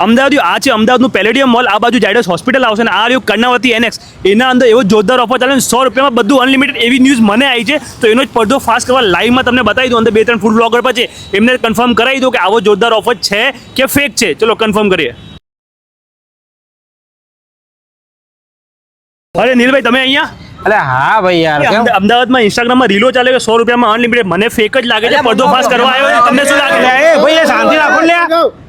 અમદાવાદ આ છે અમદાવાદનું પેલેડિયમ મોલ, આ બાજુ ઝાયડસ હોસ્પિટલ આવશે અને આ રહ્યું કર્ણાવતી એનેક્સ. એના અંદર એવો જોરદાર ઓફર ચાલે ને 100 રૂપિયામાં બધું અનલિમિટેડ, એવી ન્યૂઝ મને આવી છે. તો એનો જ પડદો ફાસ્ટ કરવા લાઈવમાં તમને બતાવી દઉં. અંદર 2-3 ફૂડ બ્લોગર પછી એમને કન્ફર્મ કરાવી દો કે આવો જોરદાર ઓફર છે કે ફેક છે. ચલો કન્ફર્મ કરીએ. અરે નીલભાઈ તમે અહીંયા? અરે હા ભાઈ યાર, કેમ? અમદાવાદમાં ઇન્સ્ટાગ્રામમાં રીલો ચાલે કે 100 રૂપિયામાં અનલિમિટેડ. મને ફેક જ લાગે છે. પડદો ફાસ્ટ કરવા આવ્યો છે. તમને શું લાગે? એ ભાઈ એ શાંતિ રાખો લે.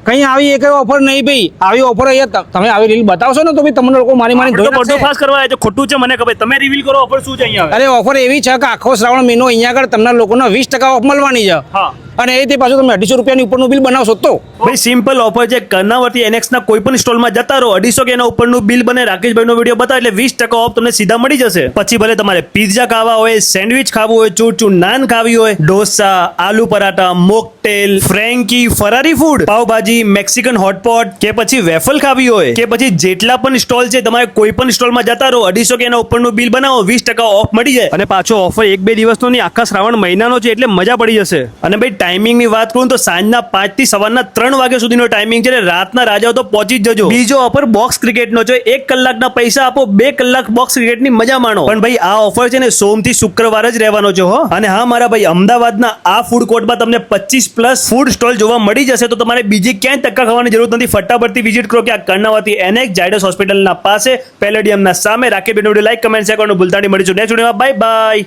કઈ આવી એક ઓફર નહીં ભાઈ. આવી ઓફર અહીંયા તમે આવી રીલ બતાવશો ને તો ભાઈ તમને લોકો મારી પડદો ફાસ્ટ કરવા આવ્યો છે. ખોટું છે મને ખબર. તમે રિવીલ કરો ઓફર શું છે અહીંયા? અરે ઓફર એવી છે કે આખો શ્રાવણ મહિનો અહીંયા આગળ તમને લોકોને 20% ઓફ મળવાની છે. હા, અને એ પાછું તમે 250 રૂપિયાની ઉપરનું બિલ બનાવશો તો ભાઈ સિમ્પલ ઓફર છે. કર્ણાવતી એનેક્સ ના કોઈ પણ સ્ટોલમાં જતા રહો, 250 કે એના ઉપરનું બિલ બને. રાકેશભાઈ નો વિડીયો બતાવો એટલે 20% ઓફ તમને સીધા મળી જશે. પછી ભલે તમારે પિઝા ખાવા હોય, સેન્ડવિચ ખાવું હોય, ચૂરચૂર નાન ખાવી હોય, ઢોસા, આલુ પરાઠા, મોકટેલ, ફ્રેન્કી, ફરારી ફૂડ, પાવભાજી, મેક્સિકન હોટપોટ કે પછી વેફલ ખાવી હોય કે પછી જેટલા પણ સ્ટોલ છે તમારે કોઈ પણ સ્ટોલમાં જતા રહો, 250 કે એના ઉપરનું બિલ બનાવો, 20% ઓફ મળી જાય. અને પાછો ઓફર 1-2 દિવસનો નહીં, આખા શ્રાવણ મહિનાનો છે એટલે મજા પડી જશે. અને ભાઈ ટાઈમિંગ ની વાત કરું તો સાંજના 5 થી સવારના 3 વાગ્યા સુધીનો ટાઈમિંગ છે. રાતના રાજાઓ તો પહોંચી જ જજો. બીજો ઓફર બોક્સ ક્રિકેટનો છે. 1 કલાકના પૈસા આપો, 2 કલાક બોક્સ ક્રિકેટની મજા માણો. પણ ભાઈ આ ઓફર છે ને સોમથી શુક્રવાર જ રહેવાનો છે હો. અને હા મારા ભાઈ, અમદાવાદના આ ફૂડ કોર્ટમાં તમને 25+ ફૂડ સ્ટોલ જોવા મળી જશે. તો તમારે બીજી ક્યાંય ધક્કા ખાવાની જરૂર નથી. ફટાફટથી વિઝિટ કરો કે આ કર્ણાવતી એનેક્સ ઝાયડસ હોસ્પિટલના પાસે પેલેડિયમના સામે. રાકેશભાઈનો વિડીયો લાઈક, કમેન્ટ, શેર કરવાનું ભૂલતા નહીં. મળીશું નેક્સ્ટ વિડીયોમાં. Bye bye.